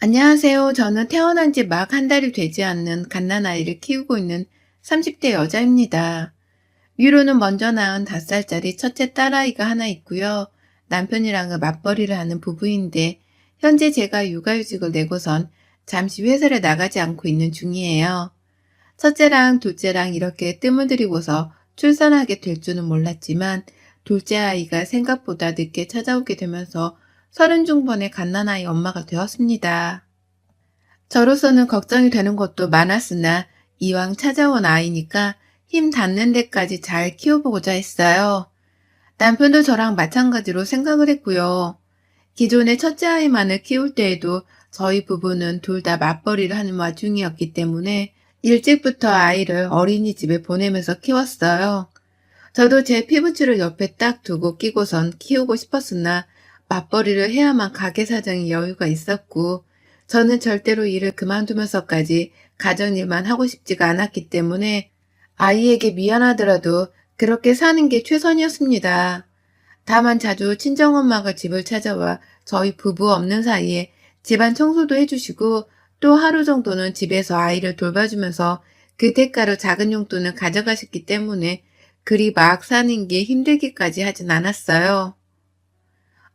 안녕하세요. 저는 태어난 지 막 한 달이 되지 않는 갓난아이를 키우고 있는 30대 여자입니다. 위로는 먼저 낳은 5살짜리 첫째 딸아이가 하나 있고요. 남편이랑은 맞벌이를 하는 부부인데 현재 제가 육아휴직을 내고선 잠시 회사를 나가지 않고 있는 중이에요. 첫째랑 둘째랑 이렇게 뜸을 들이고서 출산하게 될 줄은 몰랐지만 둘째 아이가 생각보다 늦게 찾아오게 되면서 30중반의 갓난아이 엄마가 되었습니다. 저로서는 걱정이 되는 것도 많았으나 이왕 찾아온 아이니까 힘 닿는 데까지 잘 키워보고자 했어요. 남편도 저랑 마찬가지로 생각을 했고요. 기존의 첫째 아이만을 키울 때에도 저희 부부는 둘 다 맞벌이를 하는 와중이었기 때문에 일찍부터 아이를 어린이집에 보내면서 키웠어요. 저도 제 피부치를 옆에 딱 두고 끼고선 키우고 싶었으나 맞벌이를 해야만 가게 사정에 여유가 있었고 저는 절대로 일을 그만두면서까지 가정일만 하고 싶지가 않았기 때문에 아이에게 미안하더라도 그렇게 사는 게 최선이었습니다. 다만 자주 친정엄마가 집을 찾아와 저희 부부 없는 사이에 집안 청소도 해주시고 또 하루 정도는 집에서 아이를 돌봐주면서 그 대가로 작은 용돈을 가져가셨기 때문에 그리 막 사는 게 힘들기까지 하진 않았어요.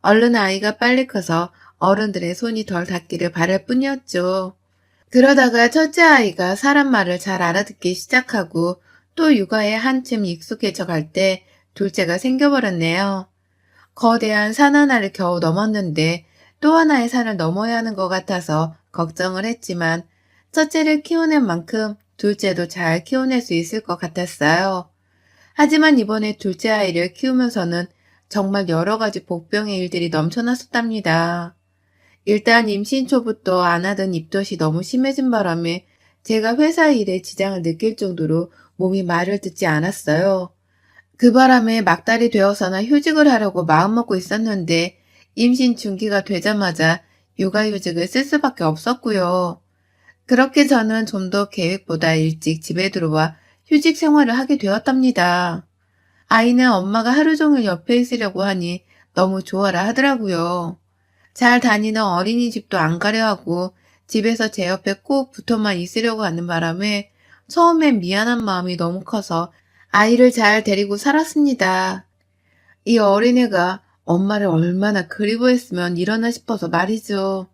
얼른 아이가 빨리 커서 어른들의 손이 덜 닿기를 바랄 뿐이었죠. 그러다가 첫째 아이가 사람 말을 잘 알아듣기 시작하고 또 육아에 한층 익숙해져 갈 때 둘째가 생겨버렸네요. 거대한 산 하나를 겨우 넘었는데 또 하나의 산을 넘어야 하는 것 같아서 걱정을 했지만 첫째를 키워낸 만큼 둘째도 잘 키워낼 수 있을 것 같았어요. 하지만 이번에 둘째 아이를 키우면서는 정말 여러 가지 복병의 일들이 넘쳐났었답니다. 일단 임신 초부터 안 하던 입덧이 너무 심해진 바람에 제가 회사 일에 지장을 느낄 정도로 몸이 말을 듣지 않았어요. 그 바람에 막달이 되어서나 휴직을 하려고 마음먹고 있었는데 임신 중기가 되자마자 육아휴직을 쓸 수밖에 없었고요. 그렇게 저는 좀 더 계획보다 일찍 집에 들어와 휴직 생활을 하게 되었답니다. 아이는 엄마가 하루 종일 옆에 있으려고 하니 너무 좋아라 하더라고요. 잘 다니는 어린이집도 안 가려 하고 집에서 제 옆에 꼭 붙어만 있으려고 하는 바람에 처음엔 미안한 마음이 너무 커서 아이를 잘 데리고 살았습니다. 이 어린애가 엄마를 얼마나 그리워했으면 이러나 싶어서 말이죠.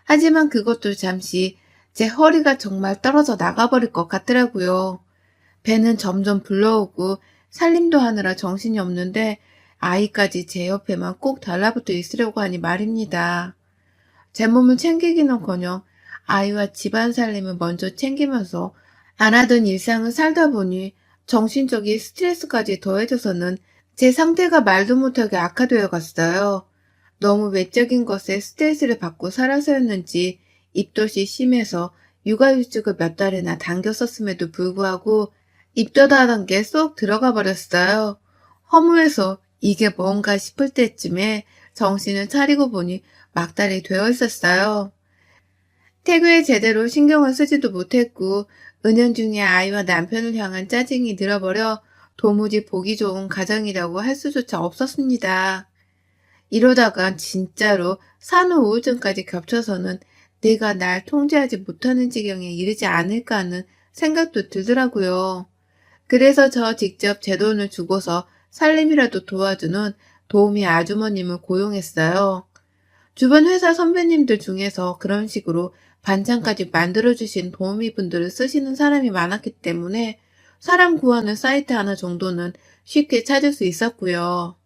하지만 그것도 잠시 제 허리가 정말 떨어져 나가버릴 것 같더라고요. 배는 점점 불러오고 살림도 하느라 정신이 없는데 아이까지 제 옆에만 꼭 달라붙어 있으려고 하니 말입니다. 제 몸을 챙기기는커녕 아이와 집안 살림을 먼저 챙기면서 안 하던 일상을 살다 보니 정신적인 스트레스까지 더해져서는 제 상태가 말도 못하게 악화되어 갔어요. 너무 외적인 것에 스트레스를 받고 살아서였는지 입덧이 심해서 육아휴직을 몇 달이나 당겼었음에도 불구하고 입덧하던 게 쏙 들어가 버렸어요. 허무해서 이게 뭔가 싶을 때쯤에 정신을 차리고 보니 막달이 되어 있었어요. 태교에 제대로 신경을 쓰지도 못했고 은연중에 아이와 남편을 향한 짜증이 늘어버려 도무지 보기 좋은 가정이라고 할 수조차 없었습니다. 이러다가 진짜로 산후 우울증까지 겹쳐서는 내가 날 통제하지 못하는 지경에 이르지 않을까 하는 생각도 들더라고요. 그래서 저 직접 제 돈을 주고서 살림이라도 도와주는 도우미 아주머님을 고용했어요. 주변 회사 선배님들 중에서 그런 식으로 반찬까지 만들어주신 도우미분들을 쓰시는 사람이 많았기 때문에 사람 구하는 사이트 하나 정도는 쉽게 찾을 수 있었고요.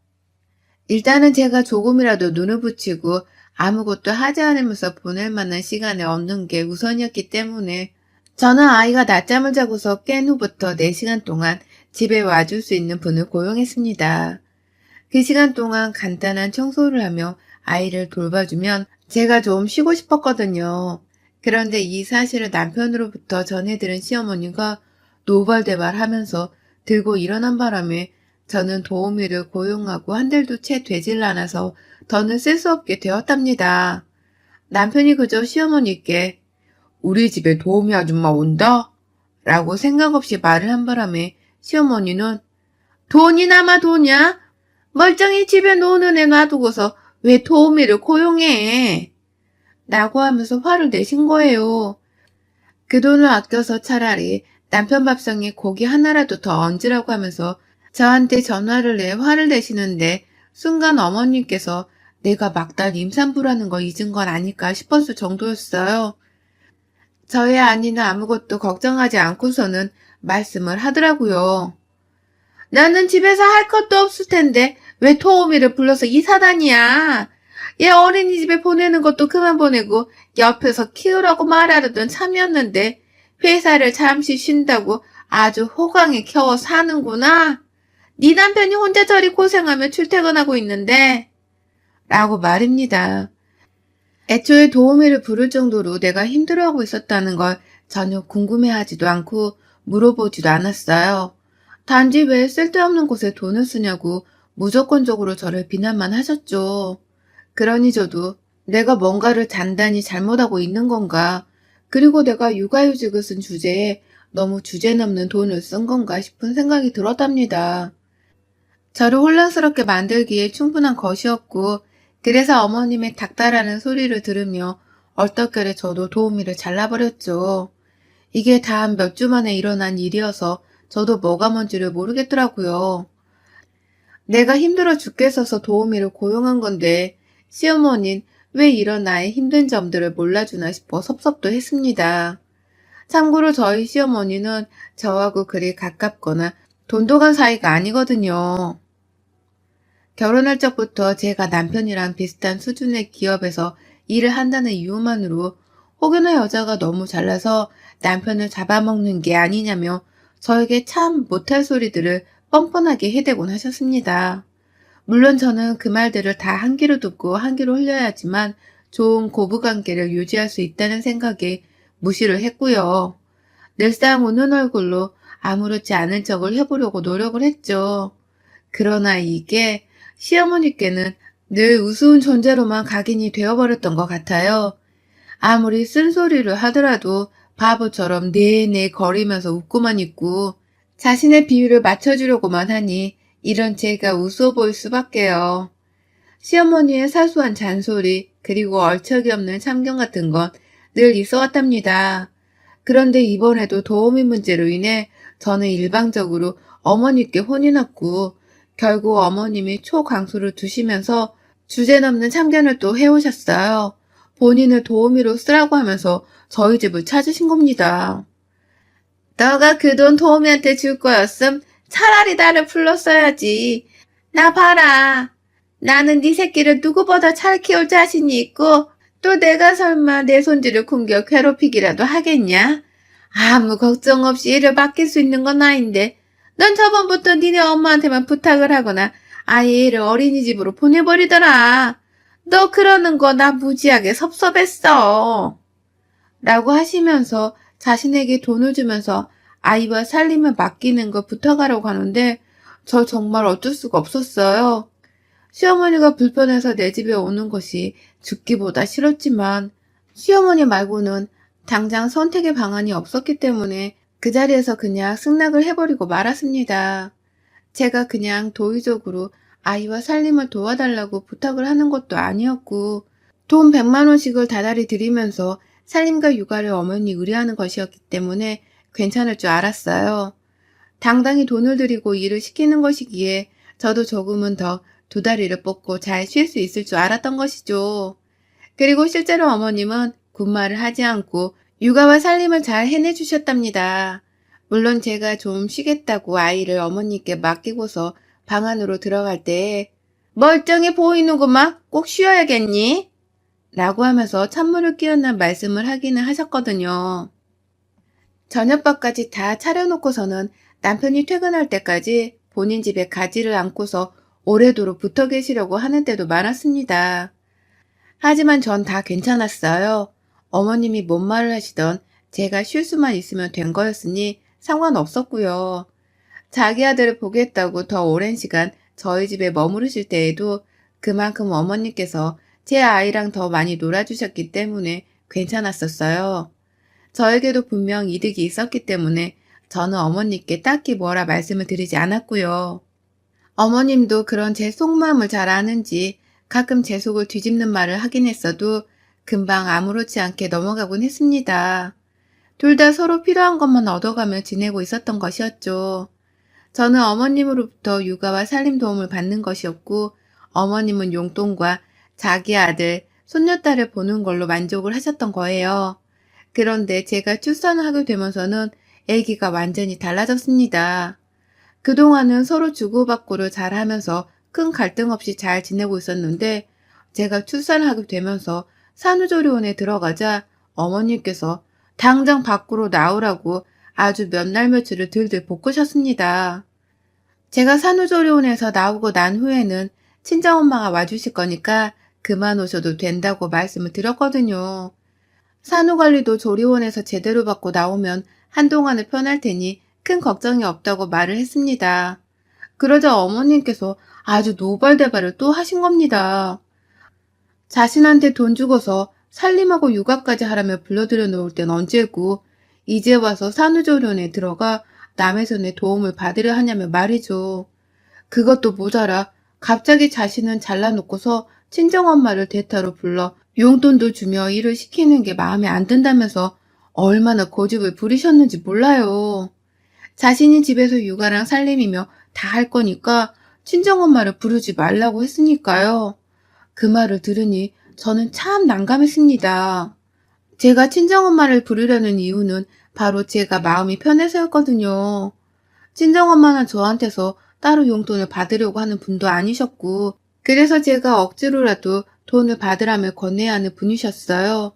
일단은 제가 조금이라도 눈을 붙이고 아무것도 하지 않으면서 보낼 만한 시간이 없는 게 우선이었기 때문에 저는 아이가 낮잠을 자고서 깬 후부터 4시간 동안 집에 와줄 수 있는 분을 고용했습니다. 그 시간 동안 간단한 청소를 하며 아이를 돌봐주면 제가 좀 쉬고 싶었거든요. 그런데 이 사실을 남편으로부터 전해들은 시어머니가 노발대발 하면서 들고 일어난 바람에 저는 도우미를 고용하고 한 달도 채 되질 않아서 더는 쓸 수 없게 되었답니다. 남편이 그저 시어머니께 우리 집에 도우미 아줌마 온다? 라고 생각 없이 말을 한 바람에 시어머니는 돈이 남아 도냐? 멀쩡히 집에 노는 애 놔두고서 왜 도우미를 고용해? 라고 하면서 화를 내신 거예요. 그 돈을 아껴서 차라리 남편 밥상에 고기 하나라도 더 얹으라고 하면서 저한테 전화를 내 화를 내시는데 순간 어머님께서 내가 막달 임산부라는 걸 잊은 건 아닐까 싶었을 정도였어요. 저의 아내는 아무것도 걱정하지 않고서는 말씀을 하더라고요. 나는 집에서 할 것도 없을 텐데 왜 토오미를 불러서 이 사단이야. 얘 어린이집에 보내는 것도 그만 보내고 옆에서 키우라고 말하려던 참이었는데 회사를 잠시 쉰다고 아주 호강에 겨워 사는구나. 네 남편이 혼자 저리 고생하며 출퇴근하고 있는데 라고 말입니다. 애초에 도우미를 부를 정도로 내가 힘들어하고 있었다는 걸 전혀 궁금해하지도 않고 물어보지도 않았어요. 단지 왜 쓸데없는 곳에 돈을 쓰냐고 무조건적으로 저를 비난만 하셨죠. 그러니 저도 내가 뭔가를 단단히 잘못하고 있는 건가, 그리고 내가 육아휴직을 쓴 주제에 너무 주제넘는 돈을 쓴 건가 싶은 생각이 들었답니다. 저를 혼란스럽게 만들기에 충분한 것이었고, 그래서 어머님의 닥달하는 소리를 들으며 얼떨결에 저도 도우미를 잘라버렸죠. 이게 단 몇 주 만에 일어난 일이어서 저도 뭐가 뭔지를 모르겠더라고요. 내가 힘들어 죽겠어서 도우미를 고용한 건데 시어머니는 왜 이런 나의 힘든 점들을 몰라주나 싶어 섭섭도 했습니다. 참고로 저희 시어머니는 저하고 그리 가깝거나 돈독한 사이가 아니거든요. 결혼할 적부터 제가 남편이랑 비슷한 수준의 기업에서 일을 한다는 이유만으로 혹여나 여자가 너무 잘나서 남편을 잡아먹는 게 아니냐며 저에게 참 못할 소리들을 뻔뻔하게 해대곤 하셨습니다. 물론 저는 그 말들을 다 한 귀로 듣고 한 귀로 흘려야 하지만 좋은 고부관계를 유지할 수 있다는 생각에 무시를 했고요. 늘상 웃는 얼굴로 아무렇지 않은 척을 해보려고 노력을 했죠. 그러나 이게 시어머니께는 늘 우스운 존재로만 각인이 되어버렸던 것 같아요. 아무리 쓴소리를 하더라도 바보처럼 네네 거리면서 웃고만 있고 자신의 비율을 맞춰주려고만 하니 이런 제가 우스워 보일 수밖에요. 시어머니의 사소한 잔소리 그리고 얼척이 없는 참견 같은 건 늘 있어 왔답니다. 그런데 이번에도 도우미 문제로 인해 저는 일방적으로 어머니께 혼이 났고 결국 어머님이 초강수를 두시면서 주제넘는 참견을 또 해오셨어요. 본인을 도우미로 쓰라고 하면서 저희 집을 찾으신 겁니다. 너가 그 돈 도우미한테 줄 거였음 차라리 나를 불렀어야지. 나 봐라. 나는 네 새끼를 누구보다 잘 키울 자신이 있고 또 내가 설마 내 손주를 굶겨 괴롭히기라도 하겠냐? 아무 걱정 없이 일을 맡길 수 있는 건 아닌데 넌 저번부터 니네 엄마한테만 부탁을 하거나 아예 애를 어린이집으로 보내버리더라. 너 그러는 거 나 무지하게 섭섭했어. 라고 하시면서 자신에게 돈을 주면서 아이와 살림을 맡기는 거 부탁하라고 하는데 저 정말 어쩔 수가 없었어요. 시어머니가 불편해서 내 집에 오는 것이 죽기보다 싫었지만 시어머니 말고는 당장 선택의 방안이 없었기 때문에 그 자리에서 그냥 승낙을 해버리고 말았습니다. 제가 그냥 도의적으로 아이와 살림을 도와달라고 부탁을 하는 것도 아니었고 돈 100만 원씩을 다달이 드리면서 살림과 육아를 어머니 의뢰하는 것이었기 때문에 괜찮을 줄 알았어요. 당당히 돈을 들이고 일을 시키는 것이기에 저도 조금은 더 두 다리를 뻗고 잘 쉴 수 있을 줄 알았던 것이죠. 그리고 실제로 어머님은 군말을 하지 않고 육아와 살림을 잘 해내주셨답니다. 물론 제가 좀 쉬겠다고 아이를 어머니께 맡기고서 방 안으로 들어갈 때 멀쩡해 보이는구만 꼭 쉬어야겠니? 라고 하면서 찬물을 끼얹는 말씀을 하기는 하셨거든요. 저녁밥까지 다 차려놓고서는 남편이 퇴근할 때까지 본인 집에 가지를 않고서 오래도록 붙어 계시려고 하는 때도 많았습니다. 하지만 전 다 괜찮았어요. 어머님이 뭔 말을 하시던 제가 쉴 수만 있으면 된 거였으니 상관없었고요. 자기 아들을 보겠다고 더 오랜 시간 저희 집에 머무르실 때에도 그만큼 어머니께서 제 아이랑 더 많이 놀아주셨기 때문에 괜찮았었어요. 저에게도 분명 이득이 있었기 때문에 저는 어머니께 딱히 뭐라 말씀을 드리지 않았고요. 어머님도 그런 제 속마음을 잘 아는지 가끔 제 속을 뒤집는 말을 하긴 했어도 금방 아무렇지 않게 넘어가곤 했습니다. 둘 다 서로 필요한 것만 얻어가며 지내고 있었던 것이었죠. 저는 어머님으로부터 육아와 살림 도움을 받는 것이었고, 어머님은 용돈과 자기 아들, 손녀딸을 보는 걸로 만족을 하셨던 거예요. 그런데 제가 출산을 하게 되면서는 아기가 완전히 달라졌습니다. 그동안은 서로 주고받고를 잘 하면서 큰 갈등 없이 잘 지내고 있었는데, 제가 출산을 하게 되면서 산후조리원에 들어가자 어머님께서 당장 밖으로 나오라고 아주 몇 날 며칠을 들들 볶으셨습니다. 제가 산후조리원에서 나오고 난 후에는 친정엄마가 와주실 거니까 그만 오셔도 된다고 말씀을 드렸거든요. 산후관리도 조리원에서 제대로 받고 나오면 한동안은 편할 테니 큰 걱정이 없다고 말을 했습니다. 그러자 어머님께서 아주 노발대발을 또 하신 겁니다. 자신한테 돈 주고서 살림하고 육아까지 하라며 불러들여 놓을 땐 언제고 이제 와서 산후조리원에 들어가 남의 손에 도움을 받으려 하냐며 말이죠. 그것도 모자라 갑자기 자신은 잘라놓고서 친정엄마를 대타로 불러 용돈도 주며 일을 시키는 게 마음에 안 든다면서 얼마나 고집을 부리셨는지 몰라요. 자신이 집에서 육아랑 살림이며 다 할 거니까 친정엄마를 부르지 말라고 했으니까요. 그 말을 들으니 저는 참 난감했습니다. 제가 친정엄마를 부르려는 이유는 바로 제가 마음이 편해서였거든요. 친정엄마는 저한테서 따로 용돈을 받으려고 하는 분도 아니셨고, 그래서 제가 억지로라도 돈을 받으라며 건네야 하는 분이셨어요.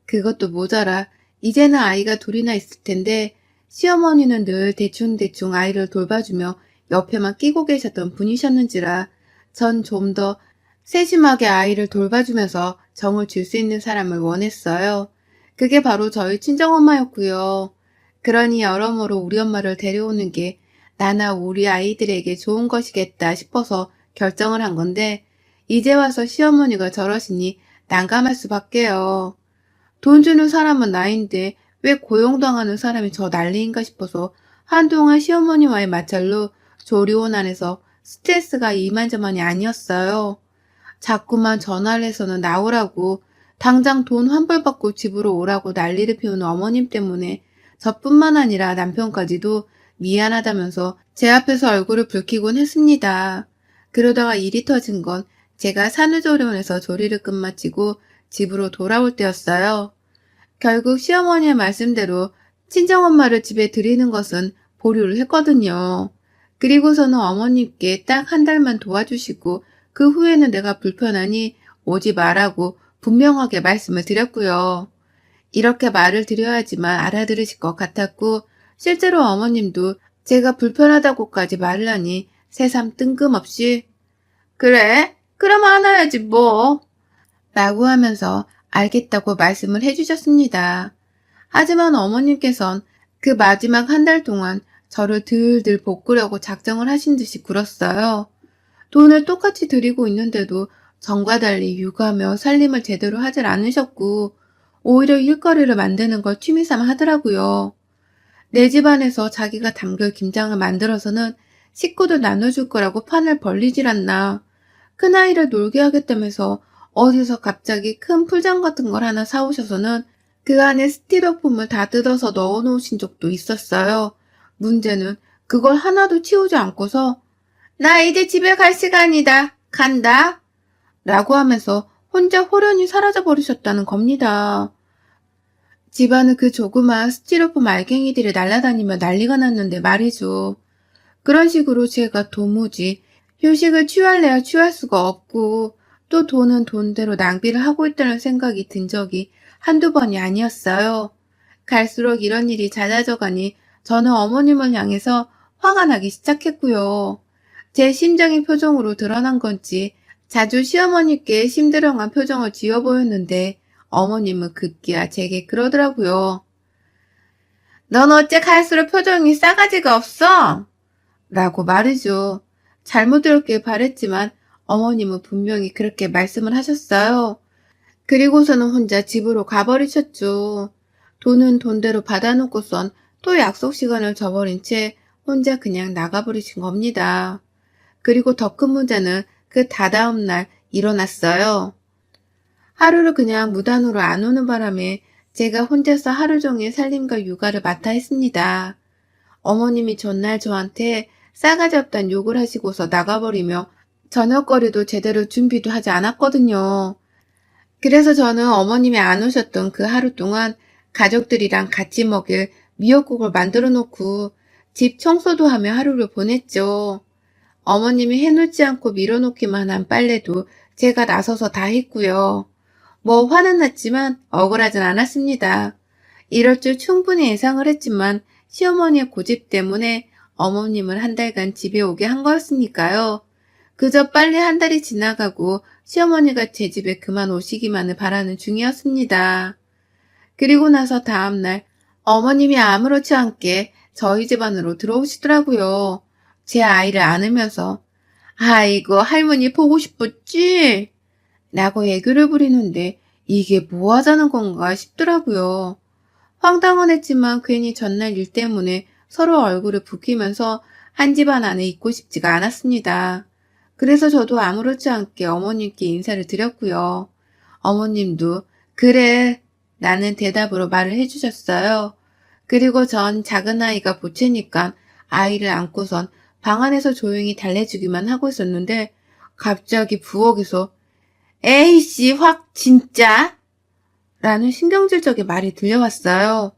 그것도 모자라 이제는 아이가 둘이나 있을 텐데 시어머니는 늘 대충대충 아이를 돌봐주며 옆에만 끼고 계셨던 분이셨는지라 전 좀 더 세심하게 아이를 돌봐주면서 정을 줄 수 있는 사람을 원했어요. 그게 바로 저희 친정엄마였고요. 그러니 여러모로 우리 엄마를 데려오는 게 나나 우리 아이들에게 좋은 것이겠다 싶어서 결정을 한 건데 이제 와서 시어머니가 저러시니 난감할 수밖에요. 돈 주는 사람은 나인데 왜 고용당하는 사람이 저 난리인가 싶어서 한동안 시어머니와의 마찰로 조리원 안에서 스트레스가 이만저만이 아니었어요. 자꾸만 전화를 해서는 나오라고 당장 돈 환불받고 집으로 오라고 난리를 피우는 어머님 때문에 저뿐만 아니라 남편까지도 미안하다면서 제 앞에서 얼굴을 붉히곤 했습니다. 그러다가 일이 터진 건 제가 산후조리원에서 조리를 끝마치고 집으로 돌아올 때였어요. 결국 시어머니의 말씀대로 친정엄마를 집에 들이는 것은 보류를 했거든요. 그리고서는 어머님께 딱 한 달만 도와주시고 그 후에는 내가 불편하니 오지 말라고 분명하게 말씀을 드렸고요. 이렇게 말을 드려야지만 알아들으실 것 같았고 실제로 어머님도 제가 불편하다고까지 말을 하니 새삼 뜬금없이 그래? 그럼 안 와야지 뭐 라고 하면서 알겠다고 말씀을 해주셨습니다. 하지만 어머님께선 그 마지막 한 달 동안 저를 들들 볶으려고 작정을 하신 듯이 굴었어요. 돈을 똑같이 드리고 있는데도 전과 달리 육아며 살림을 제대로 하질 않으셨고 오히려 일거리를 만드는 걸 취미삼아 하더라고요. 내 집안에서 자기가 담글 김장을 만들어서는 식구들 나눠줄 거라고 판을 벌리질 않나. 큰아이를 놀게 하겠다면서 어디서 갑자기 큰 풀장 같은 걸 하나 사오셔서는 그 안에 스티로폼을 다 뜯어서 넣어놓으신 적도 있었어요. 문제는 그걸 하나도 치우지 않고서 나 이제 집에 갈 시간이다. 간다. 라고 하면서 혼자 호련히 사라져 버리셨다는 겁니다. 집안은 그 조그마한 스티로폼 알갱이들이 날아다니며 난리가 났는데 말이죠. 그런 식으로 제가 도무지 휴식을 취할래야 취할 수가 없고 또 돈은 돈대로 낭비를 하고 있다는 생각이 든 적이 한두 번이 아니었어요. 갈수록 이런 일이 잦아져 가니 저는 어머님을 향해서 화가 나기 시작했고요. 제 심정이 표정으로 드러난 건지 자주 시어머니께 심드렁한 표정을 지어 보였는데 어머님은 급기야 제게 그러더라고요. 넌 어째 갈수록 표정이 싸가지가 없어? 라고 말이죠. 잘못 들었길 바랬지만 어머님은 분명히 그렇게 말씀을 하셨어요. 그리고서는 혼자 집으로 가버리셨죠. 돈은 돈대로 받아놓고선 또 약속 시간을 저버린 채 혼자 그냥 나가버리신 겁니다. 그리고 더 큰 문제는 그 다다음 날 일어났어요. 하루를 그냥 무단으로 안 오는 바람에 제가 혼자서 하루 종일 살림과 육아를 맡아 했습니다. 어머님이 전날 저한테 싸가지 없단 욕을 하시고서 나가버리며 저녁거리도 제대로 준비도 하지 않았거든요. 그래서 저는 어머님이 안 오셨던 그 하루 동안 가족들이랑 같이 먹일 미역국을 만들어 놓고 집 청소도 하며 하루를 보냈죠. 어머님이 해놓지 않고 밀어놓기만 한 빨래도 제가 나서서 다 했고요. 뭐 화는 났지만 억울하진 않았습니다. 이럴 줄 충분히 예상을 했지만 시어머니의 고집 때문에 어머님을 한 달간 집에 오게 한 거였으니까요. 그저 빨리 한 달이 지나가고 시어머니가 제 집에 그만 오시기만을 바라는 중이었습니다. 그리고 나서 다음날 어머님이 아무렇지 않게 저희 집 안으로 들어오시더라고요. 제 아이를 안으면서 아이고 할머니 보고 싶었지? 라고 애교를 부리는데 이게 뭐 하자는 건가 싶더라고요. 황당은 했지만 괜히 전날 일 때문에 서로 얼굴을 붉히면서 한 집안 안에 있고 싶지가 않았습니다. 그래서 저도 아무렇지 않게 어머님께 인사를 드렸고요. 어머님도 그래 라는 대답으로 말을 해주셨어요. 그리고 전 작은 아이가 보채니까 아이를 안고선 방 안에서 조용히 달래주기만 하고 있었는데 갑자기 부엌에서 에이씨 확 진짜? 라는 신경질적인 말이 들려왔어요.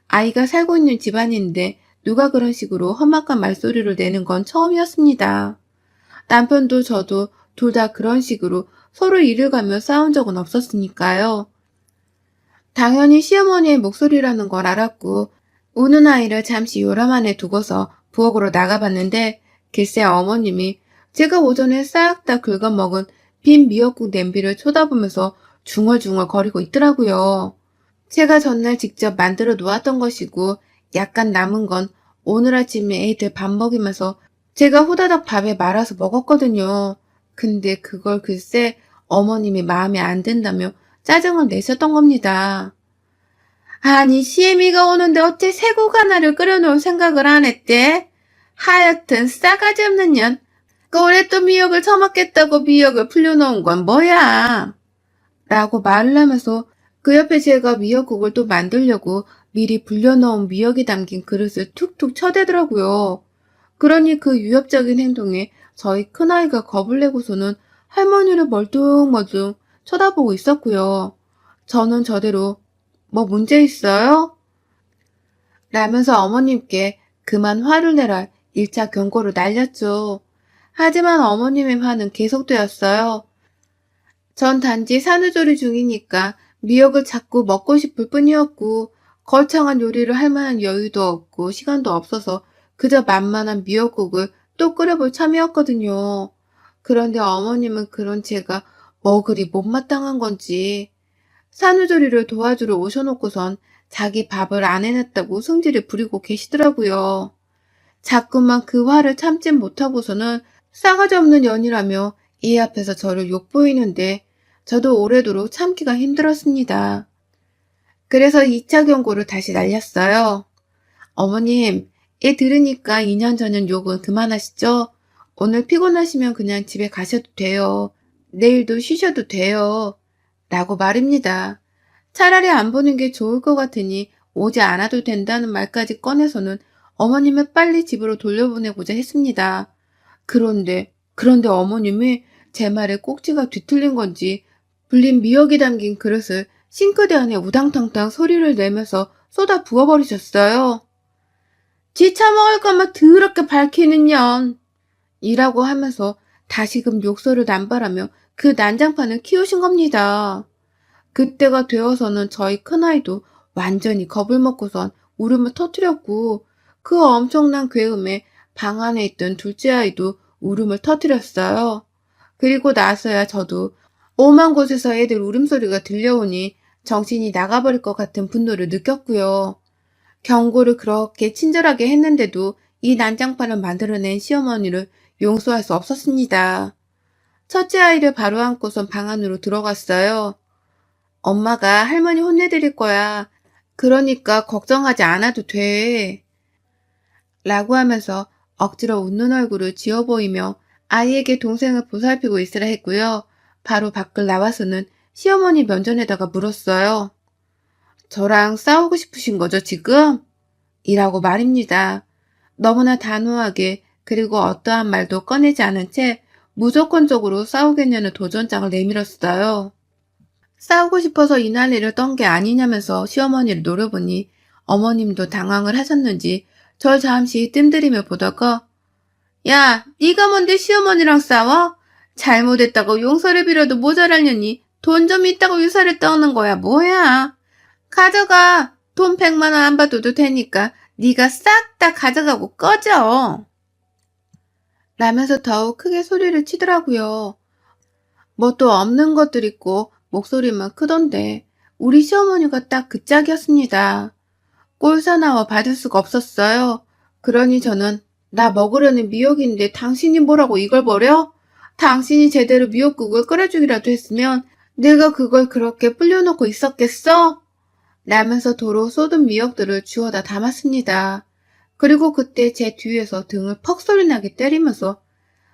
아이가 살고 있는 집안인데 누가 그런 식으로 험악한 말소리를 내는 건 처음이었습니다. 남편도 저도 둘 다 그런 식으로 서로 이를 가며 싸운 적은 없었으니까요. 당연히 시어머니의 목소리라는 걸 알았고 우는 아이를 잠시 요람 안에 두고서 부엌으로 나가봤는데 글쎄 어머님이 제가 오전에 싹 다 긁어먹은 빈 미역국 냄비를 쳐다보면서 중얼중얼 거리고 있더라고요. 제가 전날 직접 만들어 놓았던 것이고 약간 남은 건 오늘 아침에 애들 밥 먹이면서 제가 후다닥 밥에 말아서 먹었거든요. 근데 그걸 글쎄 어머님이 마음에 안 든다며 짜증을 내셨던 겁니다. 아니 시애미가 오는데 어째 새국 하나를 끓여놓을 생각을 안 했대? 하여튼 싸가지 없는 년. 그 올해 또 미역을 처먹겠다고 미역을 불려놓은 건 뭐야? 라고 말을 하면서 그 옆에 제가 미역국을 또 만들려고 미리 불려놓은 미역이 담긴 그릇을 툭툭 쳐대더라고요. 그러니 그 위협적인 행동에 저희 큰아이가 겁을 내고서는 할머니를 멀뚱멀뚱 쳐다보고 있었고요. 저는 저대로 뭐 문제 있어요? 라면서 어머님께 그만 화를 내라 1차 경고를 날렸죠. 하지만 어머님의 화는 계속되었어요. 전 단지 산후조리 중이니까 미역을 자꾸 먹고 싶을 뿐이었고 거창한 요리를 할 만한 여유도 없고 시간도 없어서 그저 만만한 미역국을 또 끓여볼 참이었거든요. 그런데 어머님은 그런 제가 뭐 그리 못마땅한 건지 산후조리를 도와주러 오셔놓고선 자기 밥을 안 해냈다고 승질을 부리고 계시더라고요. 자꾸만 그 화를 참지 못하고서는 싸가지 없는 년이라며 이 앞에서 저를 욕보이는데 저도 오래도록 참기가 힘들었습니다. 그래서 2차 경고를 다시 날렸어요. 어머님, 얘 들으니까 2년 전엔 욕은 그만하시죠? 오늘 피곤하시면 그냥 집에 가셔도 돼요. 내일도 쉬셔도 돼요. 라고 말입니다. 차라리 안 보는 게 좋을 것 같으니 오지 않아도 된다는 말까지 꺼내서는 어머님을 빨리 집으로 돌려보내고자 했습니다. 그런데 어머님이 제 말에 꼭지가 뒤틀린 건지 불린 미역이 담긴 그릇을 싱크대 안에 우당탕탕 소리를 내면서 쏟아 부어버리셨어요. 지 처먹을 거면 더럽게 밝히는 년. 이라고 하면서 다시금 욕설을 남발하며 그 난장판을 키우신 겁니다. 그때가 되어서는 저희 큰아이도 완전히 겁을 먹고선 울음을 터뜨렸고 그 엄청난 괴음에 방 안에 있던 둘째 아이도 울음을 터뜨렸어요. 그리고 나서야 저도 오만 곳에서 애들 울음소리가 들려오니 정신이 나가버릴 것 같은 분노를 느꼈고요. 경고를 그렇게 친절하게 했는데도 이 난장판을 만들어낸 시어머니를 용서할 수 없었습니다. 첫째 아이를 바로 안고선 방 안으로 들어갔어요. 엄마가 할머니 혼내드릴 거야. 그러니까 걱정하지 않아도 돼. 라고 하면서 억지로 웃는 얼굴을 지어 보이며 아이에게 동생을 보살피고 있으라 했고요. 바로 밖을 나와서는 시어머니 면전에다가 물었어요. 저랑 싸우고 싶으신 거죠, 지금? 이라고 말입니다. 너무나 단호하게 그리고 어떠한 말도 꺼내지 않은 채 무조건적으로 싸우겠냐는 도전장을 내밀었어요. 싸우고 싶어서 이 난리를 떤 게 아니냐면서 시어머니를 노려보니 어머님도 당황을 하셨는지 절 잠시 뜸들이며 보다가 야, 네가 뭔데 시어머니랑 싸워? 잘못했다고 용서를 빌어도 모자랄려니 돈 좀 있다고 유사를 떠는 거야, 뭐야? 가져가. 돈 100만 원 안 받아도 되니까 네가 싹 다 가져가고 꺼져. 라면서 더욱 크게 소리를 치더라고요. 뭐 또 없는 것들 있고 목소리만 크던데 우리 시어머니가 딱 그 짝이었습니다. 꼴사나와 받을 수가 없었어요. 그러니 저는 나 먹으려는 미역인데 당신이 뭐라고 이걸 버려? 당신이 제대로 미역국을 끓여주기라도 했으면 내가 그걸 그렇게 불려놓고 있었겠어? 라면서 도로 쏟은 미역들을 주워다 담았습니다. 그리고 그때 제 뒤에서 등을 퍽 소리나게 때리면서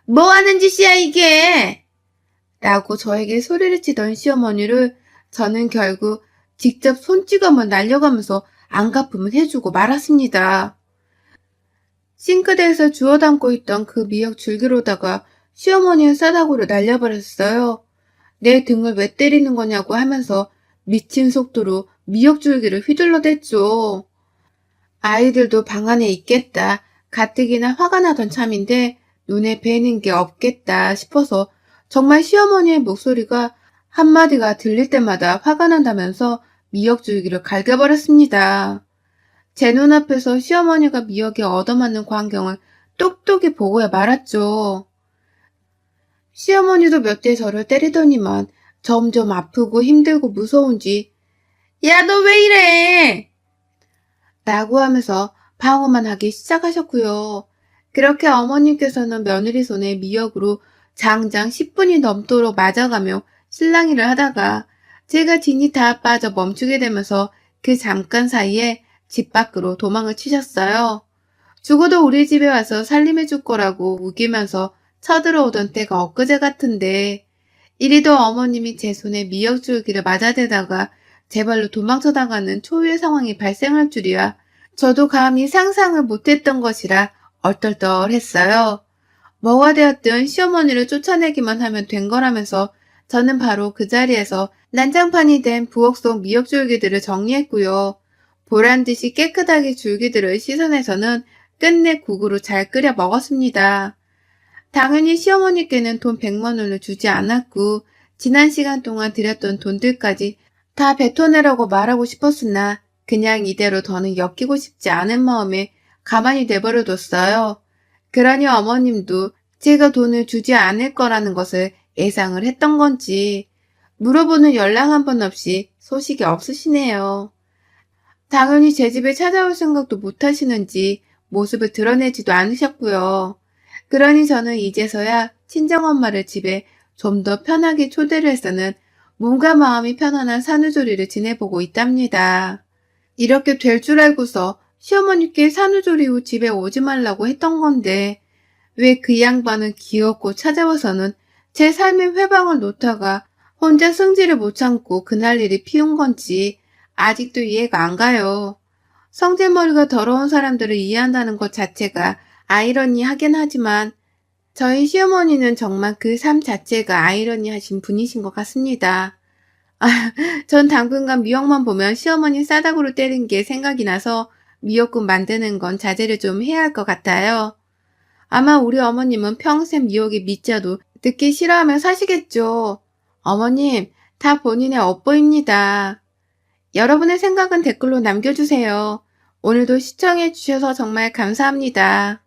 뭐 하는 짓이야 이게? 라고 저에게 소리를 치던 시어머니를 저는 결국 직접 손찌검을 날려가면서 안 갚으면 해주고 말았습니다. 싱크대에서 주워 담고 있던 그 미역 줄기로다가 시어머니의 싸다구를 날려버렸어요. 내 등을 왜 때리는 거냐고 하면서 미친 속도로 미역 줄기를 휘둘러댔죠. 아이들도 방 안에 있겠다. 가뜩이나 화가 나던 참인데 눈에 뵈는 게 없겠다 싶어서 정말 시어머니의 목소리가 한마디가 들릴 때마다 화가 난다면서 미역 줄기를 갈겨버렸습니다. 제 눈앞에서 시어머니가 미역에 얻어맞는 광경을 똑똑히 보고야 말았죠. 시어머니도 몇 대 저를 때리더니만 점점 아프고 힘들고 무서운지 야, 너 왜 이래? 라고 하면서 방어만 하기 시작하셨고요. 그렇게 어머님께서는 며느리 손에 미역으로 장장 10분이 넘도록 맞아가며 실랑이를 하다가 제가 진이 다 빠져 멈추게 되면서 그 잠깐 사이에 집 밖으로 도망을 치셨어요. 죽어도 우리 집에 와서 살림해 줄 거라고 우기면서 쳐들어오던 때가 엊그제 같은데 이리도 어머님이 제 손에 미역줄기를 맞아대다가 제 발로 도망쳐 나가는 초유의 상황이 발생할 줄이야 저도 감히 상상을 못했던 것이라 얼떨떨했어요. 뭐가 되었든 시어머니를 쫓아내기만 하면 된 거라면서 저는 바로 그 자리에서 난장판이 된 부엌 속 미역줄기들을 정리했고요. 보란듯이 깨끗하게 줄기들을 씻어내서는 끝내 국으로 잘 끓여 먹었습니다. 당연히 시어머니께는 돈 100만 원을 주지 않았고 지난 시간 동안 들였던 돈들까지 다 뱉어내라고 말하고 싶었으나 그냥 이대로 더는 엮이고 싶지 않은 마음에 가만히 내버려뒀어요. 그러니 어머님도 제가 돈을 주지 않을 거라는 것을 예상을 했던 건지 물어보는 연락 한 번 없이 소식이 없으시네요. 당연히 제 집에 찾아올 생각도 못 하시는지 모습을 드러내지도 않으셨고요. 그러니 저는 이제서야 친정엄마를 집에 좀 더 편하게 초대를 해서는 몸과 마음이 편안한 산후조리를 지내보고 있답니다. 이렇게 될 줄 알고서 시어머니께 산후조리 후 집에 오지 말라고 했던 건데 왜 그 양반은 기어코 찾아와서는 제 삶의 회방을 놓다가 혼자 승질을 못 참고 그날 일이 피운 건지 아직도 이해가 안 가요. 성질머리가 더러운 사람들을 이해한다는 것 자체가 아이러니하긴 하지만 저희 시어머니는 정말 그 삶 자체가 아이러니하신 분이신 것 같습니다. 전 당분간 미역만 보면 시어머니 싸다구로 때린 게 생각이 나서 미역국 만드는 건 자제를 좀 해야 할 것 같아요. 아마 우리 어머님은 평생 미역이 미자도 듣기 싫어하며 사시겠죠. 어머님, 다 본인의 업보입니다. 여러분의 생각은 댓글로 남겨주세요. 오늘도 시청해주셔서 정말 감사합니다.